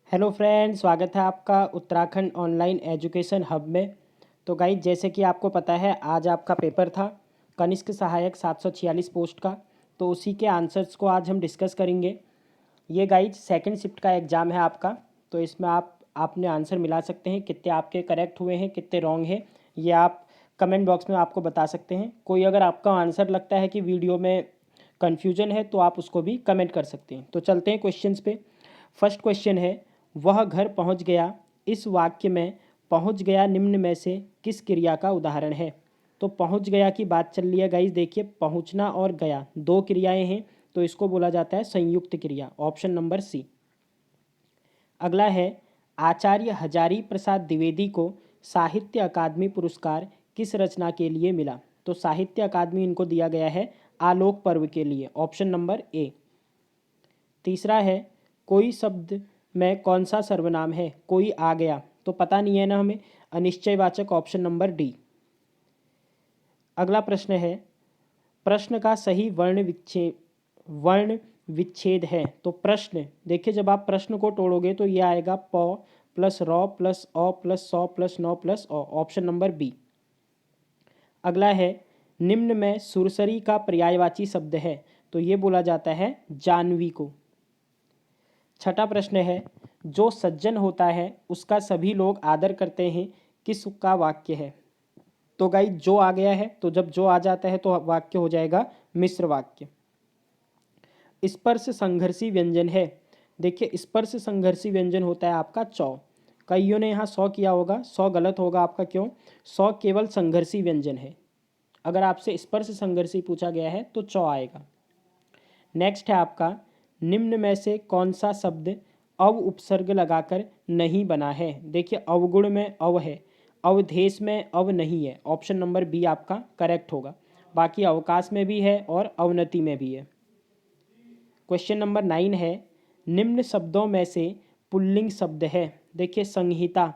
Hello friend, स्वागत है आपका उत्तराखंड ऑनलाइन एजुकेशन हब में। तो गाइज, जैसे कि आपको पता है, आज आपका पेपर था कनिष्क सहायक 746 पोस्ट का। तो उसी के आंसर्स को आज हम डिस्कस करेंगे। ये गाइज सेकंड शिफ्ट का एग्ज़ाम है आपका। तो इसमें आपने आंसर मिला सकते हैं, कितने आपके करेक्ट हुए हैं, कितने रॉन्ग हैं, ये आप कमेंट बॉक्स में आपको बता सकते हैं। कोई अगर आपका आंसर लगता है कि वीडियो में कन्फ्यूजन है तो आप उसको भी कमेंट कर सकते हैं। तो चलते हैं क्वेश्चंस पे। फर्स्ट क्वेश्चन है, वह घर पहुंच गया। इस वाक्य में पहुंच गया निम्न में से किस क्रिया का उदाहरण है? तो पहुंच गया की बात चल रही है गाइज। देखिए, पहुंचना और गया दो क्रियाएं हैं, तो इसको बोला जाता है संयुक्त क्रिया, ऑप्शन नंबर सी। अगला है, आचार्य हजारी प्रसाद द्विवेदी को साहित्य अकादमी पुरस्कार किस रचना के लिए मिला? तो साहित्य अकादमी इनको दिया गया है आलोक पर्व के लिए, ऑप्शन नंबर ए। तीसरा है, कोई शब्द में कौन सा सर्वनाम है? कोई आ गया, तो पता नहीं है ना हमें, अनिश्चयवाचक, ऑप्शन नंबर डी। अगला प्रश्न है, प्रश्न का सही वर्ण विच्छेद है। तो प्रश्न, देखिए जब आप प्रश्न को तोड़ोगे तो ये आएगा प प्लस रॉ प्लस औ प्लस सौ प्लस नौ प्लस औ, ऑप्शन नंबर बी। अगला है, निम्न में सुरसरी का पर्यायवाची शब्द है। तो ये बोला जाता है जानवी को। छठा प्रश्न है, जो सज्जन होता है उसका सभी लोग आदर करते हैं, किस का वाक्य है? तो गाइस, जो आ गया है, तो जब जो आ जाता है तो वाक्य हो जाएगा मिश्र वाक्य। स्पर्श संघर्षी व्यंजन है। देखिए, स्पर्श संघर्षी व्यंजन होता है आपका चौ। कईयों ने यहाँ सौ किया होगा, सौ गलत होगा आपका। क्यों? सौ केवल संघर्षी व्यंजन है। अगर आपसे स्पर्श संघर्षी पूछा गया है तो चौ आएगा। नेक्स्ट है आपका, निम्न में से कौन सा शब्द अव उपसर्ग लगाकर नहीं बना है? देखिए, अवगुण में अव है, अवधेश में अव नहीं है, ऑप्शन नंबर बी आपका करेक्ट होगा। बाकी अवकाश में भी है और अवनति में भी है। क्वेश्चन नंबर 9 है, निम्न शब्दों में से पुल्लिंग शब्द है। देखिए, संहिता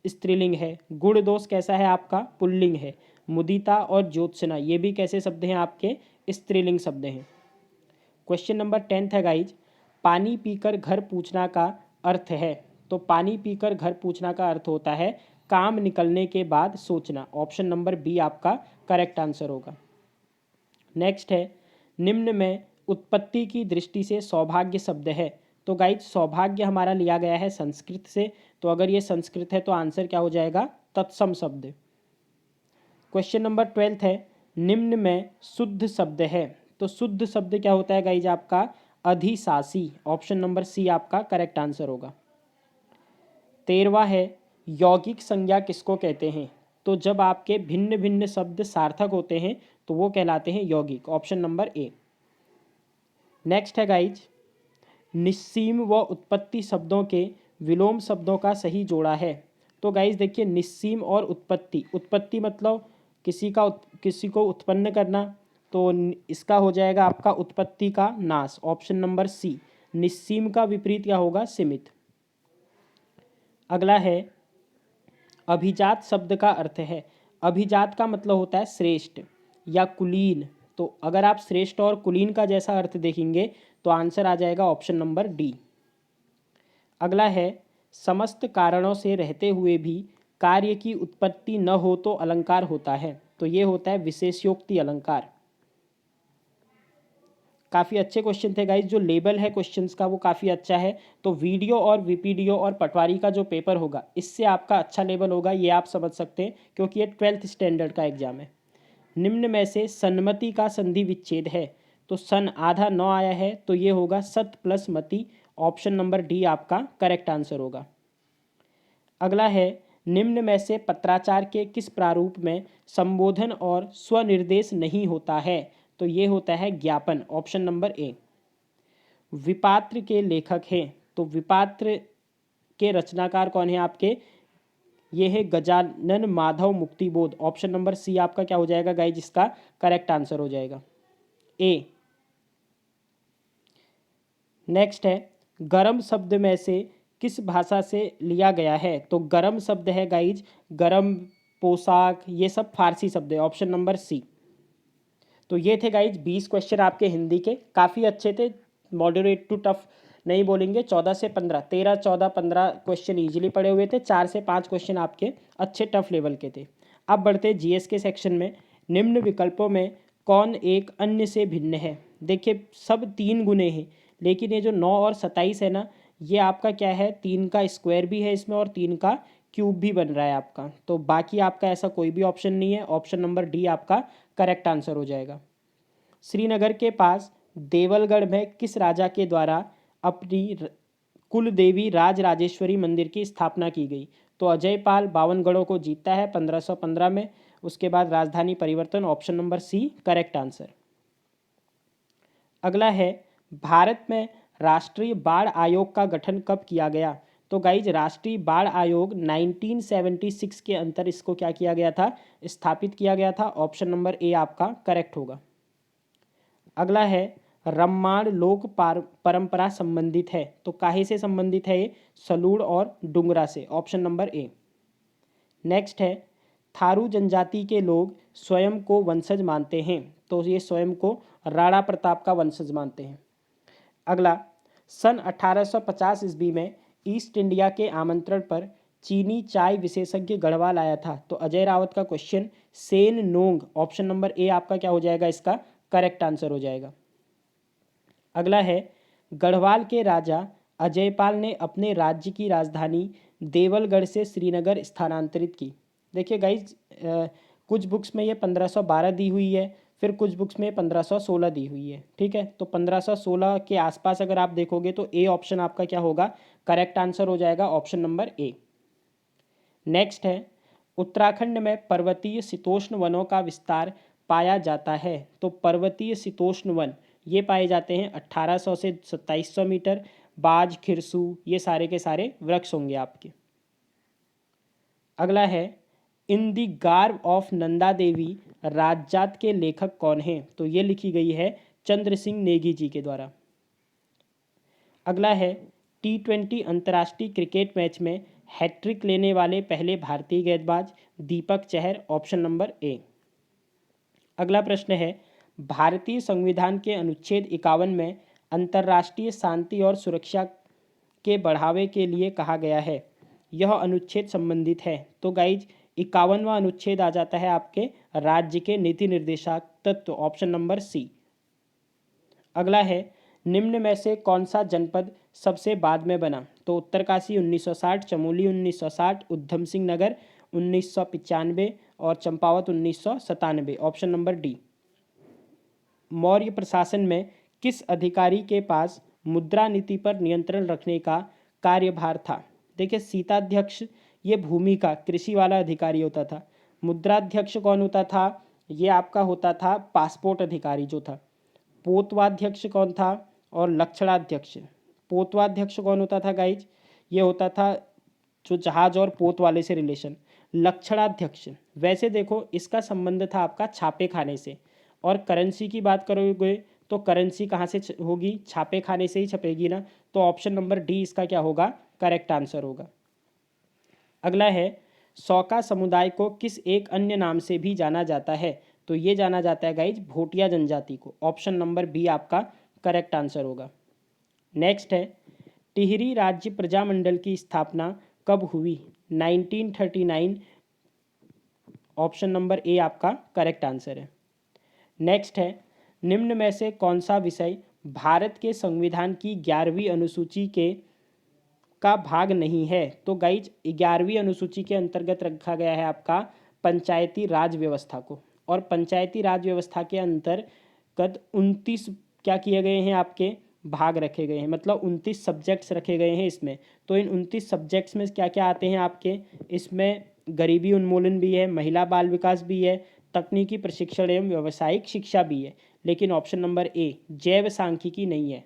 स्त्रीलिंग है, गुण दोष कैसा है आपका? पुल्लिंग है। मुदिता और ज्योत्सना ये भी कैसे शब्द हैं आपके? स्त्रीलिंग शब्द हैं। क्वेश्चन नंबर 10 है गाइज, पानी पीकर घर पूछना का अर्थ है। तो पानी पीकर घर पूछना का अर्थ होता है काम निकलने के बाद सोचना, ऑप्शन नंबर बी आपका करेक्ट आंसर होगा। नेक्स्ट है, निम्न में उत्पत्ति की दृष्टि से सौभाग्य शब्द है। तो गाइज, सौभाग्य हमारा लिया गया है संस्कृत से, तो अगर ये संस्कृत है तो आंसर क्या हो जाएगा? तत्सम शब्द। क्वेश्चन नंबर 12 है, निम्न में शुद्ध शब्द है। तो शुद्ध शब्द क्या होता है गाइज आपका? अधिशासी, ऑप्शन नंबर सी आपका करेक्ट आंसर होगा। 13वां है, यौगिक संज्ञा किसको कहते हैं? तो जब आपके भिन्न भिन्न शब्द सार्थक होते हैं तो वो कहलाते हैं यौगिक, ऑप्शन नंबर ए। नेक्स्ट है गाइज, निस्सीम व उत्पत्ति शब्दों के विलोम शब्दों का सही जोड़ा है। तो गाइज देखिए, निस्सीम और उत्पत्ति, उत्पत्ति मतलब किसी को उत्पन्न करना, तो इसका हो जाएगा आपका उत्पत्ति का नाश, ऑप्शन नंबर सी। निस्सीम का विपरीत क्या होगा? सीमित। अगला है, अभिजात शब्द का अर्थ है। अभिजात का मतलब होता है श्रेष्ठ या कुलीन। तो अगर आप श्रेष्ठ और कुलीन का जैसा अर्थ देखेंगे तो आंसर आ जाएगा ऑप्शन नंबर डी। अगला है, समस्त कारणों से रहते हुए भी कार्य की उत्पत्ति न हो तो अलंकार होता है। तो ये होता है विशेषयोक्ति अलंकार। काफ़ी अच्छे क्वेश्चन थे गाइज। जो लेवल है क्वेश्चंस का वो काफ़ी अच्छा है। तो वीडियो और वीपीडीओ और पटवारी का जो पेपर होगा इससे आपका अच्छा लेवल होगा, ये आप समझ सकते हैं, क्योंकि ये 12th स्टैंडर्ड का एग्जाम है। निम्न में से सन्मति का संधि विच्छेद है। तो सन आधा 9 आया है, तो ये होगा सत प्लस मति, ऑप्शन नंबर डी आपका करेक्ट आंसर होगा। अगला है, निम्न में से पत्राचार के किस प्रारूप में संबोधन और स्वनिर्देश नहीं होता है? तो ये होता है ज्ञापन, ऑप्शन नंबर ए। विपात्र के लेखक हैं। तो विपात्र के रचनाकार कौन है आपके? ये है Gajanan Madhav Muktibodh, option number C आपका क्या हो जाएगा गाइज? जिसका करेक्ट आंसर हो जाएगा ए। नेक्स्ट है, गरम शब्द में से किस भाषा से लिया गया है? तो गरम शब्द है गाइज, गरम पोशाक, ये सब फारसी शब्द है, ऑप्शन नंबर सी। तो ये थे गाइज 20 क्वेश्चन आपके हिंदी के, काफ़ी अच्छे थे, मॉडरेट टू टफ नहीं बोलेंगे 14 से 15, 13, 14, 15 क्वेश्चन ईजिली पड़े हुए थे, 4 से 5 क्वेश्चन आपके अच्छे टफ लेवल के थे। अब बढ़ते जीएस के सेक्शन में। निम्न विकल्पों में कौन एक अन्य से भिन्न है? देखिए सब 3 गुने हैं, लेकिन ये जो 9 और 27 है ना, ये आपका क्या है, 3 का स्क्वायर भी है इसमें और 3 का क्यूब भी बन रहा है आपका। तो बाकी आपका ऐसा कोई भी ऑप्शन नहीं है। ऑप्शन नंबर डी आपका करेक्ट आंसर हो जाएगा। श्रीनगर के पास देवलगढ़ में किस राजा के द्वारा अपनी कुल देवी राज राजेश्वरी मंदिर की स्थापना की गई? तो अजय पाल 52 गढ़ों को जीतता है 1515 में। उसके बाद राजधानी परिवर्तन, option number C correct answer. अगला है, भारत में राष्ट्रीय बाढ़ आयोग का गठन कब किया गया? तो गाइज राष्ट्रीय बाढ़ आयोग 1976 के अंतर इसको क्या किया गया था, स्थापित किया गया था। ऑप्शन नंबर ए आपका करेक्ट होगा। अगला है, रम्माण लोक परंपरा संबंधित है, तो काहे से संबंधित है ये? सलूड़ और डुंगरा से, ऑप्शन नंबर ए। नेक्स्ट है, थारू जनजाति के लोग स्वयं को वंशज मानते हैं, तो ये स्वयं को राणा प्रताप का वंशज मानते हैं। अगला, सन 1850 ईस्वी में ईस्ट इंडिया के आमंत्रण पर चीनी चाय विशेषज्ञ गढ़वाल आया था, तो अजय रावत का क्वेश्चन सेन नोंग, ऑप्शन नंबर ए आपका क्या हो जाएगा, इसका करेक्ट आंसर हो जाएगा। अगला है, गढ़वाल के राजा अजयपाल ने अपने राज्य की राजधानी देवलगढ़ से श्रीनगर स्थानांतरित की। देखिए गाइज कुछ बुक्स में ये 1512 दी हुई है, फिर कुछ बुक्स में 1516 दी हुई है, ठीक है। तो 1516 के आसपास अगर आप देखोगे तो ए ऑप्शन आपका क्या होगा, करेक्ट आंसर हो जाएगा, ऑप्शन नंबर ए। नेक्स्ट है, उत्तराखंड में पर्वतीय शीतोष्ण वनों का विस्तार पाया जाता है, तो पर्वतीय शीतोष्ण वन ये पाए जाते हैं 1800 से 2700 मीटर। बाज, खिरसू ये सारे के सारे वृक्ष होंगे आपके। अगला है, इन दी गार्व ऑफ नंदा देवी राजजात के लेखक कौन हैं? तो ये लिखी गई है चंद्र सिंह नेगी जी के द्वारा। अगला है, T20 अंतर्राष्ट्रीय क्रिकेट मैच में हैट्रिक लेने वाले पहले भारतीय गेंदबाज दीपक चहर, ऑप्शन नंबर ए। अगला प्रश्न है, भारतीय संविधान के अनुच्छेद 51 में अंतर्राष्ट्रीय शांति और सुरक्षा के बढ़ावे के लिए कहा गया है, यह अनुच्छेद संबंधित है? तो गाइज 51वां अनुच्छेद आ जाता है आपके राज्य के नीति निर्देशक तत्व, ऑप्शन नंबर सी। अगला है, निम्न में से कौन सा जनपद सबसे बाद में बना? तो उत्तरकाशी 1960, चमोली 1960, उधम सिंह नगर 1995 और Champawat 1997, option number D. Maurya प्रशासन में किस अधिकारी के पास मुद्रा नीति पर नियंत्रण रखने का कार्यभार था? देखिए सीताध्यक्ष ये भूमि का कृषि वाला अधिकारी होता था। मुद्राध्यक्ष कौन होता था? ये आपका होता था पासपोर्ट अधिकारी जो था। पोतवाध्यक्ष कौन था? और लक्षणाध्यक्ष। पोतवाध्यक्ष कौन होता था गाइज? ये होता था जो जहाज और पोत वाले से रिलेशन। लक्षणाध्यक्ष वैसे देखो इसका संबंध था आपका छापे खाने से, और करेंसी की बात करोगे तो करेंसी कहाँ से होगी? छापे खाने से ही छपेगी ना। तो ऑप्शन नंबर डी इसका क्या होगा, करेक्ट आंसर होगा। अगला है, सौका समुदाय को किस एक अन्य नाम से भी जाना जाता है? तो ये जाना जाता है गाइज भोटिया जनजाति को, ऑप्शन नंबर बी आपका करेक्ट आंसर होगा। नेक्स्ट है, टिहरी राज्य प्रजामंडल की स्थापना कब हुई? 1939, ऑप्शन नंबर ए आपका करेक्ट आंसर है। नेक्स्ट है, निम्न में से कौन सा विषय भारत के संविधान की 11वीं अनुसूची के का भाग नहीं है? तो गाइज 11वीं अनुसूची के अंतर्गत रखा गया है आपका पंचायती राज व्यवस्था को, और पंचायती राज व्यवस्था के अंतर्गत 29 क्या किए गए हैं आपके भाग रखे गए हैं, मतलब 29 सब्जेक्ट्स रखे गए हैं इसमें। तो इन 29 सब्जेक्ट्स में क्या क्या आते हैं आपके, इसमें गरीबी उन्मूलन भी है, महिला बाल विकास भी है, तकनीकी प्रशिक्षण एवं व्यावसायिक शिक्षा भी है, लेकिन ऑप्शन नंबर ए जैव सांख्यिकी नहीं है।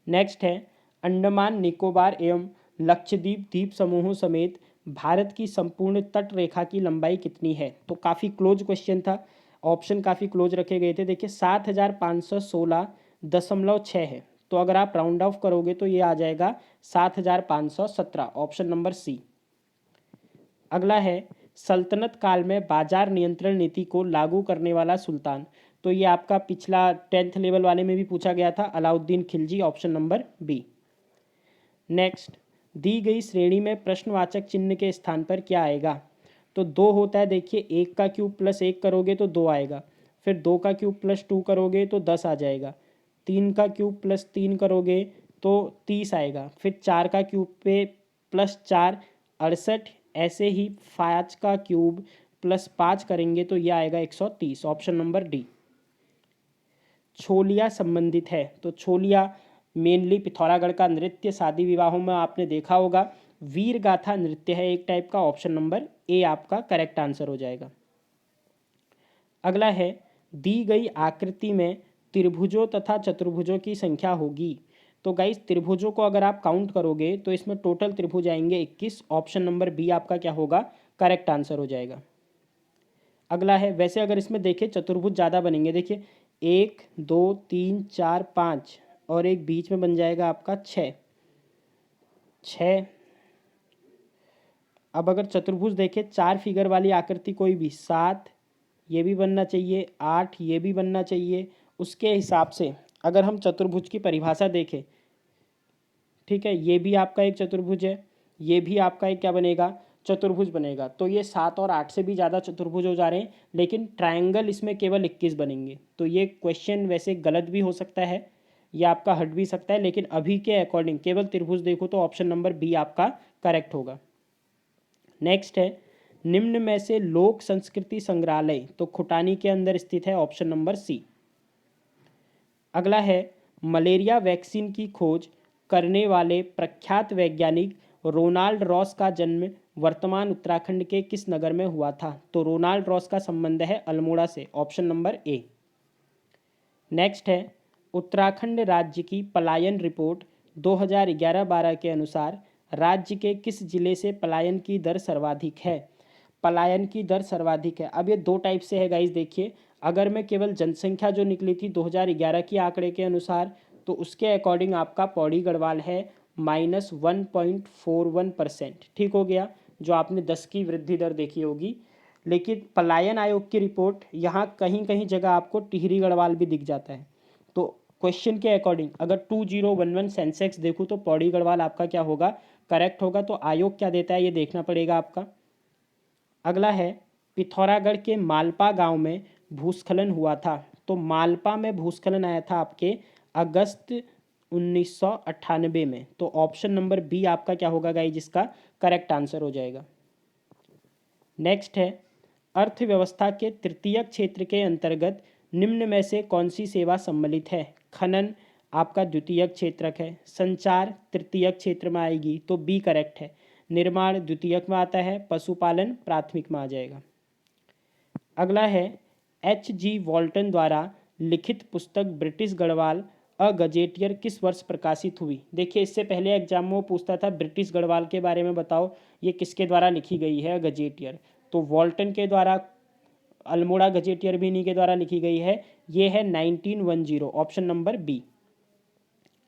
नेक्स्ट है, अंडमान निकोबार एवं लक्षद्वीप द्वीप समूहों समेत भारत की संपूर्ण तट रेखा की लंबाई कितनी है? तो काफ़ी क्लोज क्वेश्चन था, ऑप्शन काफ़ी क्लोज रखे गए थे। देखिए 7516.6 है, तो अगर आप राउंड ऑफ करोगे तो ये आ जाएगा 7517, ऑप्शन नंबर सी। अगला है, सल्तनत काल में बाजार नियंत्रण नीति को लागू करने वाला सुल्तान, तो ये आपका पिछला 10th लेवल वाले में भी पूछा गया था, Alauddin Khilji, option number B. Next, दी गई श्रेणी में प्रश्नवाचक चिन्ह के स्थान पर क्या आएगा? तो 2 होता है, देखिए 1 का क्यूब प्लस 1 करोगे तो 2 आएगा, फिर 2 का क्यूब प्लस 2 करोगे तो 10 आ जाएगा, 3 का क्यूब प्लस 3 करोगे तो 30 आएगा, फिर 4 का क्यूब पे प्लस 4 68, ऐसे ही 5 का क्यूब प्लस 5 करेंगे तो यह आएगा 130, ऑप्शन नंबर डी। छोलिया संबंधित है, तो छोलिया मेनली पिथौरागढ़ का नृत्य शादी विवाहों में आपने देखा होगा, वीर गाथा नृत्य है एक टाइप का, ऑप्शन नंबर ए आपका करेक्ट आंसर हो जाएगा। अगला है, दी गई आकृति में त्रिभुजों तथा चतुर्भुजों की संख्या होगी। तो गाइस त्रिभुजों को अगर आप काउंट करोगे तो इसमें टोटल त्रिभुज आएंगे 21, ऑप्शन नंबर बी आपका क्या होगा, करेक्ट आंसर हो जाएगा। अगला है, वैसे अगर इसमें देखें चतुर्भुज ज़्यादा बनेंगे, देखिए 1 2 3 4 5 और एक बीच में बन जाएगा आपका 6। अब अगर चतुर्भुज देखें 4 फिगर वाली आकृति कोई भी, 7 ये भी बनना चाहिए, 8 ये भी बनना चाहिए। उसके हिसाब से अगर हम चतुर्भुज की परिभाषा देखें, ठीक है, ये भी आपका एक चतुर्भुज है, ये भी आपका एक क्या बनेगा, चतुर्भुज बनेगा। तो ये 7 और 8 से भी ज़्यादा चतुर्भुज हो जा रहे हैं, लेकिन ट्रायंगल इसमें केवल 21 बनेंगे। तो ये क्वेश्चन वैसे गलत भी हो सकता है, या आपका हट भी सकता है, लेकिन अभी के अकॉर्डिंग केवल त्रिभुज देखो तो ऑप्शन नंबर बी आपका करेक्ट होगा। नेक्स्ट है, निम्न में से लोक संस्कृति संग्रहालय तो खुटानी के अंदर स्थित है, ऑप्शन नंबर सी। अगला है, मलेरिया वैक्सीन की खोज करने वाले प्रख्यात वैज्ञानिक रोनाल्ड रॉस का जन्म वर्तमान उत्तराखंड के किस नगर में हुआ था? तो रोनाल्ड रॉस का संबंध है अल्मोड़ा से, ऑप्शन नंबर ए। नेक्स्ट है, उत्तराखंड राज्य की पलायन रिपोर्ट 2011-12 के अनुसार राज्य के किस जिले से पलायन की दर सर्वाधिक है? पलायन की दर सर्वाधिक है, अब ये 2 टाइप से है गाइस। देखिए, अगर मैं केवल जनसंख्या जो निकली थी 2011 की आंकड़े के अनुसार, तो उसके अकॉर्डिंग आपका पौड़ी गढ़वाल है -1.41%, ठीक हो गया, जो आपने 10 की वृद्धि दर देखी होगी। लेकिन पलायन आयोग की रिपोर्ट यहाँ कहीं कहीं जगह आपको टिहरी गढ़वाल भी दिख जाता है। तो क्वेश्चन के अकॉर्डिंग अगर 2011 सेंसेक्स देखूँ तो पौड़ी गढ़वाल आपका क्या होगा, करेक्ट होगा। तो आयोग क्या देता है ये देखना पड़ेगा आपका। अगला है, पिथौरागढ़ के मालपा गांव में भूस्खलन हुआ था। तो मालपा में भूस्खलन आया था आपके अगस्त 1998 में। तो ऑप्शन नंबर बी आपका क्या होगा गाइस, जिसका करेक्ट आंसर हो जाएगा। नेक्स्ट है, अर्थव्यवस्था के तृतीयक क्षेत्र के अंतर्गत निम्न में से कौन सी सेवा सम्मिलित है? खनन आपका द्वितीयक क्षेत्रक है, संचार तृतीयक क्षेत्र में आएगी तो बी करेक्ट है, निर्माण द्वितीयक में आता है, पशुपालन प्राथमिक में आ जाएगा। अगला है, H.G. वॉल्टन द्वारा लिखित पुस्तक ब्रिटिश गढ़वाल अ गजेटियर किस वर्ष प्रकाशित हुई? देखिए, इससे पहले एग्जाम में वो पूछता था ब्रिटिश गढ़वाल के बारे में बताओ, ये किसके द्वारा लिखी गई है गजेटियर? तो वॉल्टन के द्वारा, अल्मोड़ा गजेटियर भी इन्हीं के द्वारा लिखी गई है, ये है 1910, ऑप्शन नंबर बी।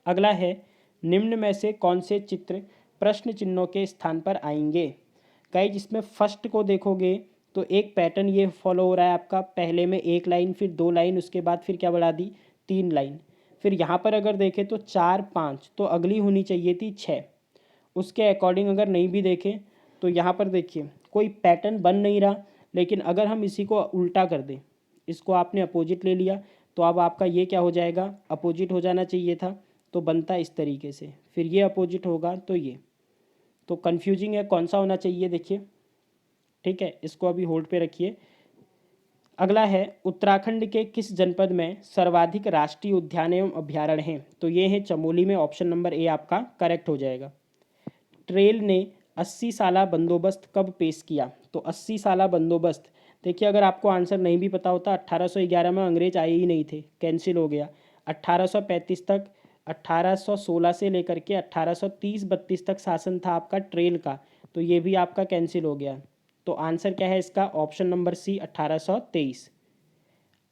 अगला है, निम्न में से कौन से चित्र प्रश्न चिन्हों के स्थान पर आएंगे? गाइस, जिसमें फर्स्ट को देखोगे तो एक पैटर्न ये फॉलो हो रहा है आपका, पहले में 1 लाइन, फिर 2 लाइन, उसके बाद फिर क्या बढ़ा दी, 3 लाइन। फिर यहाँ पर अगर देखें तो 4 5, तो अगली होनी चाहिए थी 6। उसके अकॉर्डिंग अगर नहीं भी देखें तो यहाँ पर देखिए कोई पैटर्न बन नहीं रहा, लेकिन अगर हम इसी को उल्टा कर दें, इसको आपने अपोजिट ले लिया, तो अब आपका ये क्या हो जाएगा, अपोजिट हो जाना चाहिए था, तो बनता इस तरीके से, फिर ये अपोजिट होगा तो ये, तो कन्फ्यूजिंग है, कौन सा होना चाहिए देखिए, ठीक है, इसको अभी होल्ड पे रखिए। अगला है, उत्तराखंड के किस जनपद में सर्वाधिक राष्ट्रीय उद्यान एवं अभ्यारण्य हैं? तो ये है चमोली में, ऑप्शन नंबर ए आपका करेक्ट हो जाएगा। ट्रेल ने 80 साला बंदोबस्त कब पेश किया? तो 80 साला बंदोबस्त, देखिए अगर आपको आंसर नहीं भी पता होता, 1811 में अंग्रेज आए ही नहीं थे, कैंसिल हो गया। 1835 तक, 1816 से लेकर के 1830-32 तक शासन था आपका ट्रेल का, तो ये भी आपका कैंसिल हो गया। तो आंसर क्या है इसका, ऑप्शन नंबर सी 1823।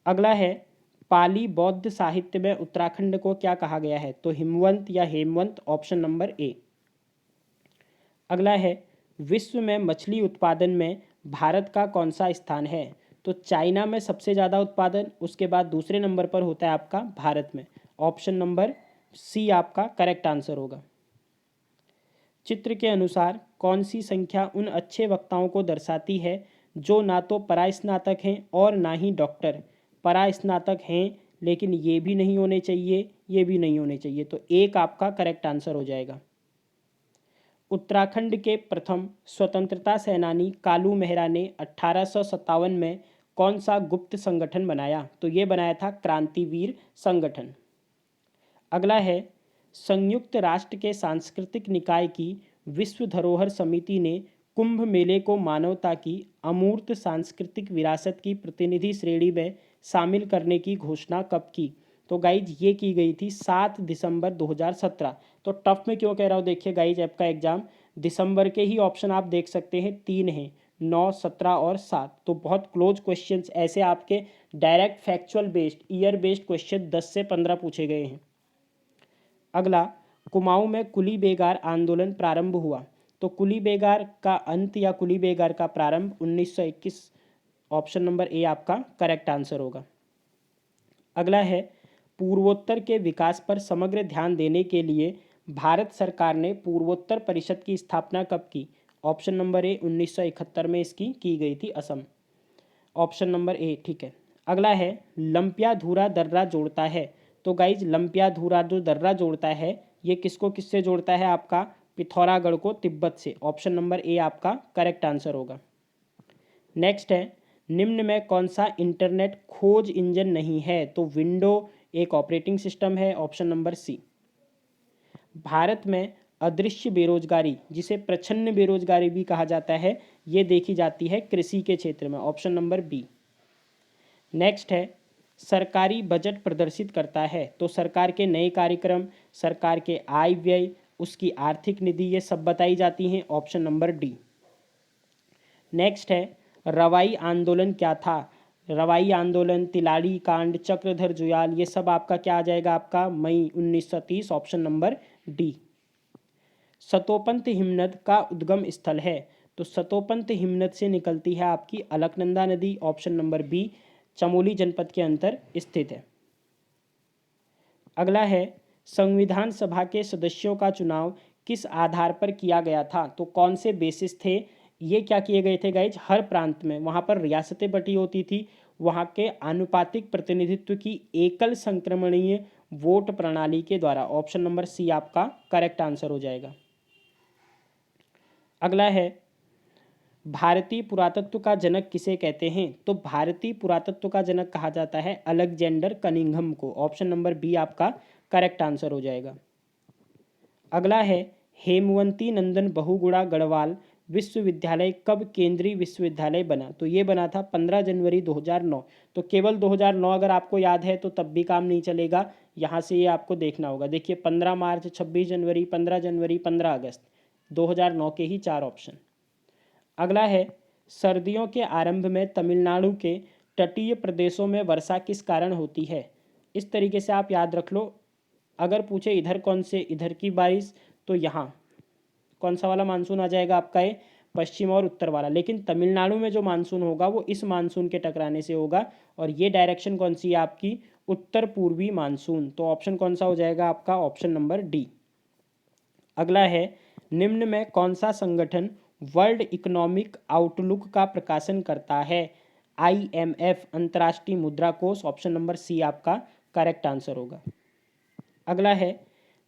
अगला है, पाली बौद्ध साहित्य में उत्तराखंड को क्या कहा गया है? तो हिमवंत या हेमवंत, ऑप्शन नंबर ए। अगला है, विश्व में मछली उत्पादन में भारत का कौन सा स्थान है? तो चाइना में सबसे ज़्यादा उत्पादन, उसके बाद दूसरे नंबर पर होता है आपका भारत में। ऑप्शन नंबर सी आपका करेक्ट आंसर होगा। चित्र के अनुसार कौन सी संख्या उन अच्छे वक्ताओं को दर्शाती है जो ना तो परास्नातक हैं और ना ही डॉक्टर? परास्नातक हैं लेकिन ये भी नहीं होने चाहिए, ये भी नहीं होने चाहिए, तो एक आपका करेक्ट आंसर हो जाएगा। उत्तराखंड के प्रथम स्वतंत्रता सेनानी कालू मेहरा ने 1857 में कौन सा गुप्त संगठन बनाया? तो ये बनाया था क्रांतिवीर संगठन। अगला है, संयुक्त राष्ट्र के सांस्कृतिक निकाय की विश्व धरोहर समिति ने कुंभ मेले को मानवता की अमूर्त सांस्कृतिक विरासत की प्रतिनिधि श्रेणी में शामिल करने की घोषणा कब की? तो गाइज ये की गई थी 7 दिसंबर 2017। तो टफ में क्यों कह रहा हूँ, देखिए गाइज आपका एग्जाम दिसंबर के ही ऑप्शन आप देख सकते हैं, 3 हैं, 9, 17 और 7। तो बहुत क्लोज क्वेश्चंस ऐसे आपके direct factual based year based question 10 से 15 पूछे गए हैं। अगला, कुमाऊं में कुली बेगार आंदोलन प्रारंभ हुआ। तो कुली बेगार का अंत या कुली बेगार का प्रारंभ 1921। ऑप्शन नंबर ए आपका करेक्ट आंसर होगा। अगला है, पूर्वोत्तर के विकास पर समग्र ध्यान देने के लिए भारत सरकार ने पूर्वोत्तर परिषद की स्थापना कब की? ऑप्शन नंबर ए 1971 में इसकी की गई थी, असम। ऑप्शन नंबर ए ठीक है। अगला है, लंपिया धूरा दर्रा जोड़ता है। तो गाइज लंपिया धूरा जो दर्रा जोड़ता है ये किसको किससे जोड़ता है? आपका पिथौरागढ़ को तिब्बत से। ऑप्शन नंबर ए आपका करेक्ट आंसर होगा। नेक्स्ट है, निम्न में कौन सा इंटरनेट खोज इंजन नहीं है? तो विंडो एक ऑपरेटिंग सिस्टम है। Option number C. भारत में अदृश्य बेरोजगारी, जिसे प्रच्छन्न बेरोजगारी भी कहा जाता है, ये देखी जाती है कृषि के क्षेत्र में। Option number B. नेक्स्ट है, सरकारी बजट प्रदर्शित करता है। तो सरकार के नए कार्यक्रम, सरकार के आय व्यय, उसकी आर्थिक निधि, ये सब बताई जाती हैं। Option number D. नेक्स्ट है, रवाई आंदोलन क्या था? रवाई आंदोलन, तिलाड़ी कांड, चक्रधर जुयाल, ये सब आपका क्या आ जाएगा? आपका मई 1930। Option number D. सतोपंत हिमनद का उद्गम स्थल है। तो सतोपंत हिमनद से निकलती है आपकी अलकनंदा नदी। ऑप्शन नंबर बी, चमोली जनपद के अंतर स्थित है। अगला है, संविधान सभा के सदस्यों का चुनाव किस आधार पर किया गया था? तो कौन से बेसिस थे? ये क्या किए गए थे गाइज? हर प्रांत में वहाँ पर रियासतें बटी होती थी, वहाँ के आनुपातिक प्रतिनिधित्व की एकल संक्रमणीय वोट प्रणाली के द्वारा। ऑप्शन नंबर सी आपका करेक्ट आंसर हो जाएगा। अगला है, भारतीय पुरातत्व का जनक किसे कहते हैं? तो भारतीय पुरातत्व का जनक कहा जाता है अलेक्जेंडर कनिंघम को। ऑप्शन नंबर बी आपका करेक्ट आंसर हो जाएगा। अगला है, हेमवंती नंदन बहुगुणा गढ़वाल विश्वविद्यालय कब केंद्रीय विश्वविद्यालय बना? तो ये बना था 15 जनवरी 2009। तो केवल 2009 अगर आपको याद है तो तब भी काम नहीं चलेगा, यहाँ से ये आपको देखना होगा। देखिए 15 मार्च, 26 जनवरी, 15 जनवरी, 15 अगस्त, 2009 के ही 4 ऑप्शन। अगला है, सर्दियों के आरंभ में तमिलनाडु के तटीय प्रदेशों में वर्षा किस कारण होती है? इस तरीके से आप याद रख लो। अगर पूछे इधर कौन से, इधर की बारिश, तो यहाँ कौन सा वाला मानसून आ जाएगा आपका? ये पश्चिम और उत्तर वाला। लेकिन तमिलनाडु में जो मानसून होगा वो इस मानसून के टकराने से होगा, और ये डायरेक्शन कौन सी है आपकी? उत्तर पूर्वी मानसून। तो ऑप्शन कौन सा हो जाएगा आपका? Option number D. अगला है, निम्न में कौन सा संगठन वर्ल्ड इकोनॉमिक आउटलुक का प्रकाशन करता है? IMF, अंतर्राष्ट्रीय मुद्रा कोष। ऑप्शन नंबर सी आपका करेक्ट आंसर होगा। अगला है,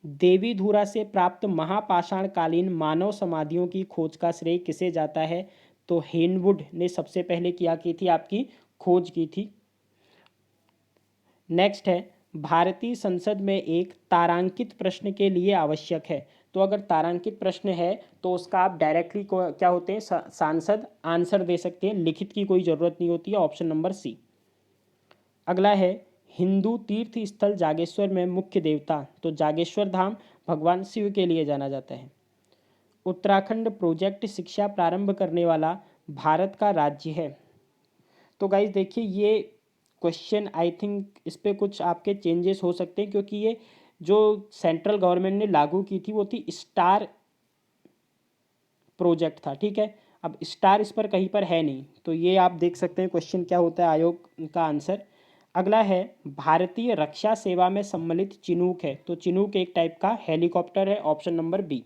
देवीधुरा से प्राप्त महापाषाणकालीन मानव समाधियों की खोज का श्रेय किसे जाता है? तो हेनवुड ने सबसे पहले किया की थी आपकी खोज की थी। नेक्स्ट है, भारतीय संसद में एक तारांकित प्रश्न के लिए आवश्यक है। तो अगर तारांकित प्रश्न है तो उसका आप डायरेक्टली क्या होते हैं? सांसद आंसर दे सकते हैं, लिखित की कोई ज़रूरत नहीं होती है। Option number C. अगला है, हिंदू तीर्थ स्थल जागेश्वर में मुख्य देवता? तो जागेश्वर धाम भगवान शिव के लिए जाना जाता है। उत्तराखंड प्रोजेक्ट शिक्षा प्रारंभ करने वाला भारत का राज्य है। तो गाइज देखिए ये क्वेश्चन आई थिंक इस पर कुछ आपके चेंजेस हो सकते हैं, क्योंकि ये जो सेंट्रल गवर्नमेंट ने लागू की थी वो थी स्टार प्रोजेक्ट था, ठीक है। अब स्टार इस पर कहीं पर है नहीं, तो ये आप देख सकते हैं क्वेश्चन क्या होता है आयोग का आंसर। अगला है भारतीय रक्षा सेवा में सम्मिलित चिनूक है, तो चिनूक एक टाइप का हेलीकॉप्टर है, ऑप्शन नंबर बी।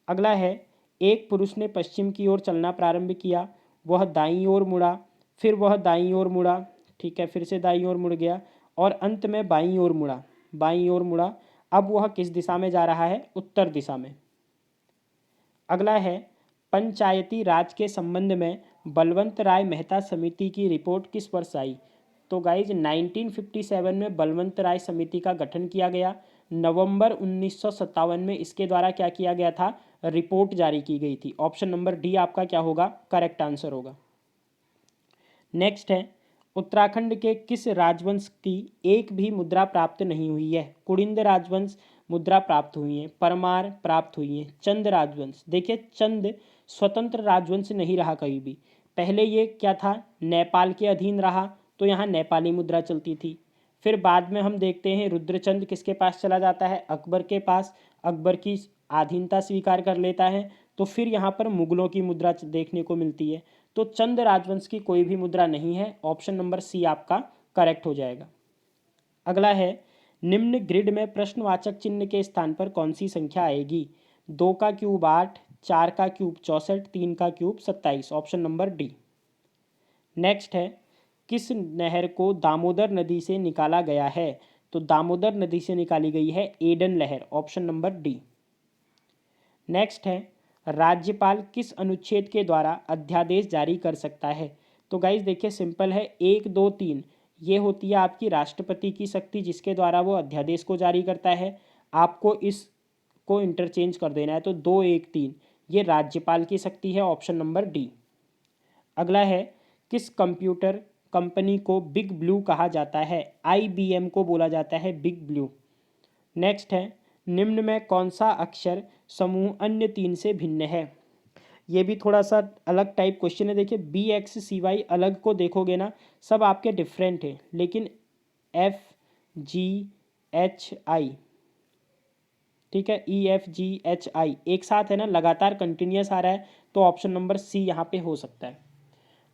अगला है एक पुरुष ने पश्चिम की ओर चलना प्रारंभ किया, वह दाईं ओर मुड़ा, फिर वह दाईं ओर मुड़ा, ठीक है, फिर से दाईं ओर मुड़ गया और अंत में बाईं ओर मुड़ा, बाईं ओर मुड़ा। अब वह किस दिशा में जा रहा है? उत्तर दिशा में। अगला है पंचायती राज के संबंध में बलवंत राय मेहता समिति की रिपोर्ट किस वर्ष आई? तो गाइज 1957 में बलवंत राय समिति का गठन किया गया। नवंबर 1957 में इसके द्वारा क्या किया गया था? रिपोर्ट जारी की गई थी। ऑप्शन नंबर डी आपका क्या होगा? करेक्ट आंसर होगा। नेक्स्ट है उत्तराखंड के किस राजवंश की एक भी मुद्रा प्राप्त नहीं हुई है? कुड़िंद राजवंश मुद्रा प्राप्त हुई है, परमार प्राप्त हुई है, चंद राजवंश। देखिए चंद स्वतंत्र राजवंश नहीं रहा कभी भी, पहले ये क्या था? नेपाल के अधीन रहा, तो यहाँ नेपाली मुद्रा चलती थी। फिर बाद में हम देखते हैं रुद्रचंद किसके पास चला जाता है? अकबर के पास, अकबर की अधीनता स्वीकार कर लेता है, तो फिर यहाँ पर मुगलों की मुद्रा देखने को मिलती है। तो चंद राजवंश की कोई भी मुद्रा नहीं है, ऑप्शन नंबर सी आपका करेक्ट हो जाएगा। अगला है निम्न ग्रिड में प्रश्नवाचक चिन्ह के स्थान पर कौन सी संख्या आएगी? 2 का क्यूब 8, 4 का क्यूब 64, 3 का cube 27, option number D. Next है किस नहर को दामोदर नदी से निकाला गया है? तो दामोदर नदी से निकाली गई है एडन नहर, ऑप्शन नंबर डी। नेक्स्ट है राज्यपाल किस अनुच्छेद के द्वारा अध्यादेश जारी कर सकता है? तो गाइज देखिए सिंपल है, 1, 2, 3 ये होती है आपकी राष्ट्रपति की शक्ति जिसके द्वारा वो अध्यादेश को जारी करता है। आपको इसको इंटरचेंज कर देना है, तो 2, 1, 3 ये राज्यपाल की शक्ति है, ऑप्शन नंबर डी। अगला है किस कंप्यूटर कंपनी को बिग ब्लू कहा जाता है? IBM को बोला जाता है बिग ब्लू। नेक्स्ट है निम्न में कौन सा अक्षर समूह अन्य 3 से भिन्न है? ये भी थोड़ा सा अलग टाइप क्वेश्चन है। देखिए BXCY अलग को देखोगे ना सब आपके डिफरेंट है, लेकिन FGHI, ठीक है, EFGHI एक साथ है ना, लगातार कंटिन्यूस आ रहा है, तो ऑप्शन नंबर सी यहाँ पे हो सकता है।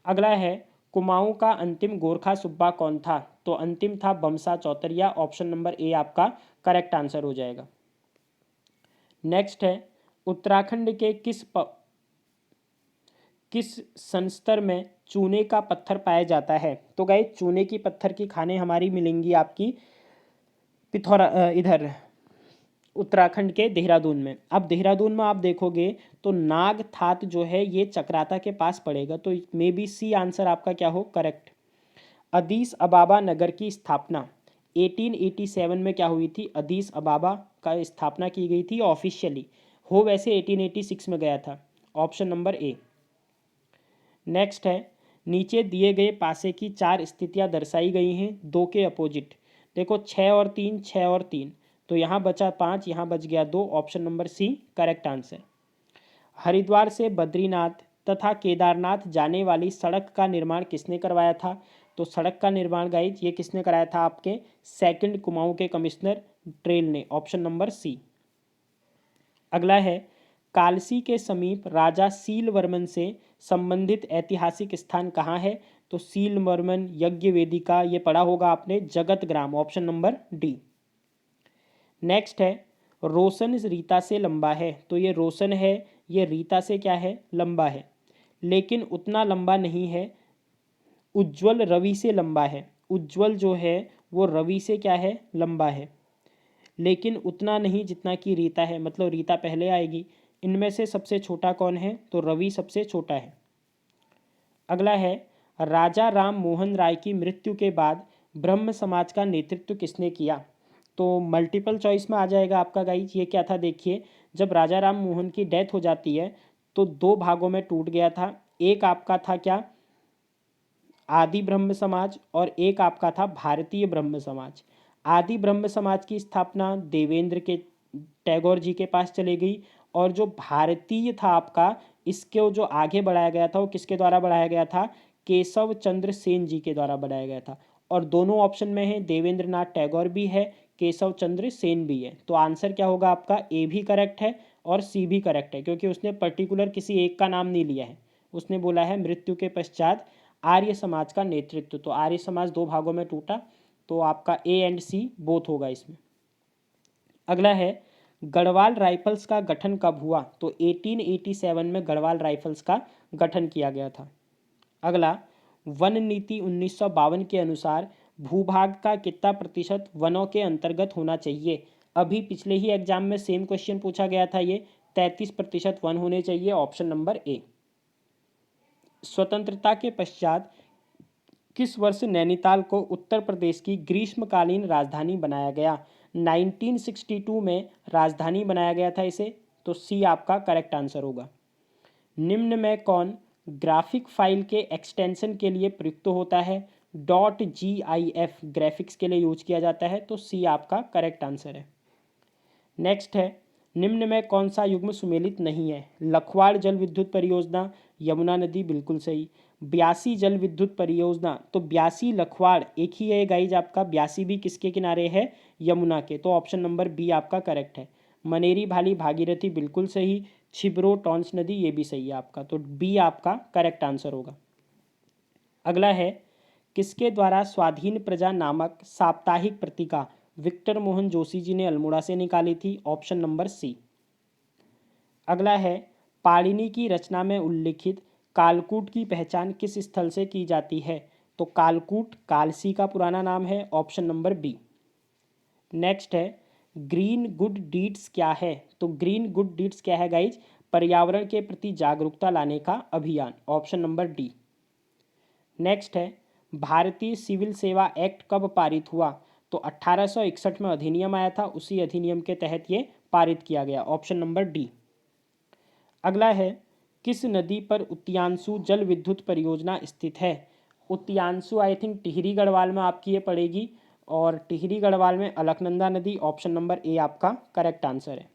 अगला है कुमाऊं का अंतिम गोरखा सूबा कौन था? तो अंतिम था बमसा चौतरिया, ऑप्शन नंबर ए आपका करेक्ट आंसर हो जाएगा। नेक्स्ट है उत्तराखंड के किस संस्तर में चूने का पत्थर पाया जाता है? तो गाइस चूने की पत्थर की खानें हमारी मिलेंगी आपकी पिथौरा इधर उत्तराखंड के देहरादून में। अब देहरादून में आप देखोगे तो नागथात जो है ये चक्राता के पास पड़ेगा, तो मे बी सी आंसर आपका क्या हो? करेक्ट। अदीस अबाबा नगर की स्थापना 1887 में क्या हुई थी? अदीस अबाबा का स्थापना की गई थी ऑफिशियली, हो वैसे 1886 में गया था, ऑप्शन नंबर ए। नेक्स्ट है नीचे दिए गए पासे की 4 स्थितियां दर्शाई गई हैं 2 के अपोजिट। देखो 6 और 3, 6 और 3, तो यहाँ बचा 5, यहाँ बच गया 2, option number C correct answer. Haridwar से बद्रीनाथ तथा केदारनाथ जाने वाली सड़क का निर्माण किसने करवाया था? तो सड़क का निर्माण गाइज ये किसने कराया था? आपके सेकंड कुमाऊं के कमिश्नर ट्रेल ने, ऑप्शन नंबर सी। अगला है कालसी के समीप राजा सीलवर्मन से संबंधित ऐतिहासिक स्थान कहाँ है? तो सीलवर्मन यज्ञ वेदिका ये पढ़ा होगा आपने, जगत ग्राम, ऑप्शन नंबर डी। नेक्स्ट है रोशन रीता से लंबा है, तो ये रोशन है ये रीता से क्या है? लंबा है, लेकिन उतना लंबा नहीं है। उज्ज्वल रवि से लंबा है, उज्ज्वल जो है वो रवि से क्या है? लंबा है, लेकिन उतना नहीं जितना कि रीता है, मतलब रीता पहले आएगी। इनमें से सबसे छोटा कौन है? तो रवि सबसे छोटा है। अगला है राजा राम मोहन राय की मृत्यु के बाद ब्रह्म समाज का नेतृत्व किसने किया? तो मल्टीपल चॉइस में आ जाएगा आपका गाइज, ये क्या था? देखिए जब राजा राम मोहन की डेथ हो जाती है तो 2 भागों में टूट गया था। एक आपका था क्या? आदि ब्रह्म समाज, और एक आपका था भारतीय ब्रह्म समाज। आदि ब्रह्म समाज की स्थापना देवेंद्र के टैगोर जी के पास चली गई, और जो भारतीय था आपका इसको जो आगे बढ़ाया गया था वो किसके द्वारा बढ़ाया गया था? केशव चंद्र सेन जी के द्वारा बढ़ाया गया था। और दोनों ऑप्शन में है, देवेंद्र नाथ टैगोर भी है, केशव चंद्र सेन भी है। तो आंसर क्या होगा आपका, ए भी करेक्ट है और सी भी करेक्ट है, क्योंकि उसने पर्टिकुलर किसी एक का नाम नहीं लिया है। उसने बोला है मृत्यु के पश्चात आर्य समाज का नेतृत्व। तो आर्य समाज दो भागों में टूटा, तो आपका ए एंड सी बोथ होगा इसमें। अगला है गढ़वाल राइफल्स का गठन कब हुआ। तो 1887 में गढ़वाल राइफल्स का गठन किया गया था। अगला, वन नीति 1952 के अनुसार भूभाग का कितना प्रतिशत वनों के अंतर्गत होना चाहिए। अभी पिछले ही एग्जाम में सेम क्वेश्चन पूछा गया था, ये 33% वन होने चाहिए, ऑप्शन नंबर ए। स्वतंत्रता के पश्चात किस वर्ष नैनीताल को उत्तर प्रदेश की ग्रीष्मकालीन राजधानी बनाया गया। 1962 में राजधानी बनाया गया था इसे, तो सी आपका करेक्ट आंसर होगा। निम्न में कौन ग्राफिक फाइल के एक्सटेंशन के लिए प्रयुक्त होता है। .gif ग्राफिक्स के लिए यूज किया जाता है, तो सी आपका करेक्ट आंसर है। नेक्स्ट है, निम्न में कौन सा युग्म सुमेलित नहीं है। लखवाड़ जल विद्युत परियोजना, यमुना नदी, बिल्कुल सही। ब्यासी जल विद्युत परियोजना, तो ब्यासी लखवाड़ एक ही है गाइज आपका, ब्यासी भी किसके किनारे है, यमुना के, तो ऑप्शन नंबर बी आपका करेक्ट है। मनेरी भाली भागीरथी, बिल्कुल सही। छिब्रो टॉन्स नदी, ये भी सही है आपका, तो बी आपका करेक्ट आंसर होगा। अगला है, किसके द्वारा स्वाधीन प्रजा नामक साप्ताहिक पत्रिका विक्टर मोहन जोशी जी ने अल्मोड़ा से निकाली थी, ऑप्शन नंबर सी। अगला है, पाणिनि की रचना में उल्लिखित कालकूट की पहचान किस स्थल से की जाती है। तो कालकूट कालसी का पुराना नाम है, ऑप्शन नंबर बी। नेक्स्ट है, ग्रीन गुड डीड्स क्या है। तो ग्रीन गुड डीड्स क्या है गाइज, पर्यावरण के प्रति जागरूकता लाने का अभियान, ऑप्शन नंबर डी। नेक्स्ट है, भारतीय सिविल सेवा एक्ट कब पारित हुआ। तो 1861 में अधिनियम आया था, उसी अधिनियम के तहत ये पारित किया गया, ऑप्शन नंबर डी। अगला है, किस नदी पर उतियांशु जल विद्युत परियोजना स्थित है। उतियांशु आई थिंक टिहरी गढ़वाल में आपकी ये पड़ेगी, और टिहरी गढ़वाल में अलकनंदा नदी, ऑप्शन नंबर ए आपका करेक्ट आंसर है।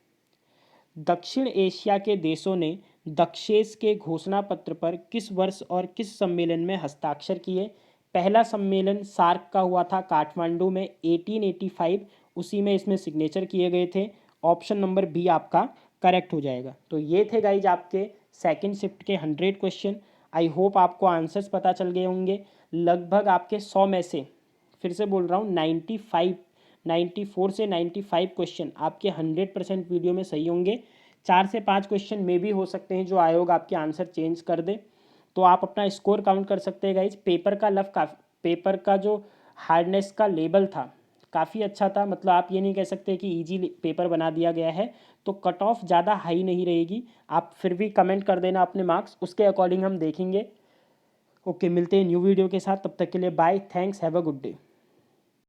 दक्षिण एशिया के देशों ने दक्षेस के घोषणा पत्र पर किस वर्ष और किस सम्मेलन में हस्ताक्षर किए। पहला सम्मेलन सार्क का हुआ था काठमांडू में 1885, उसी में इसमें सिग्नेचर किए गए थे, ऑप्शन नंबर बी आपका करेक्ट हो जाएगा। तो ये थे गाइज आपके सेकंड शिफ्ट के 100 क्वेश्चन। आई होप आपको आंसर्स पता चल गए होंगे। लगभग आपके 100 में से, फिर से बोल रहा हूँ, 94 से 95 क्वेश्चन आपके 100% वीडियो में सही होंगे। 4 से 5 क्वेश्चन में भी हो सकते हैं जो आयोग आपके आंसर चेंज कर दे, तो आप अपना स्कोर काउंट कर सकते हैं गाइज। पेपर का जो हार्डनेस का लेवल था काफ़ी अच्छा था, मतलब आप ये नहीं कह सकते कि इजी पेपर बना दिया गया है, तो कट ऑफ ज़्यादा हाई नहीं रहेगी। आप फिर भी कमेंट कर देना अपने मार्क्स, उसके अकॉर्डिंग हम देखेंगे। ओके, मिलते हैं न्यू वीडियो के साथ, तब तक के लिए bye, thanks, have a good day.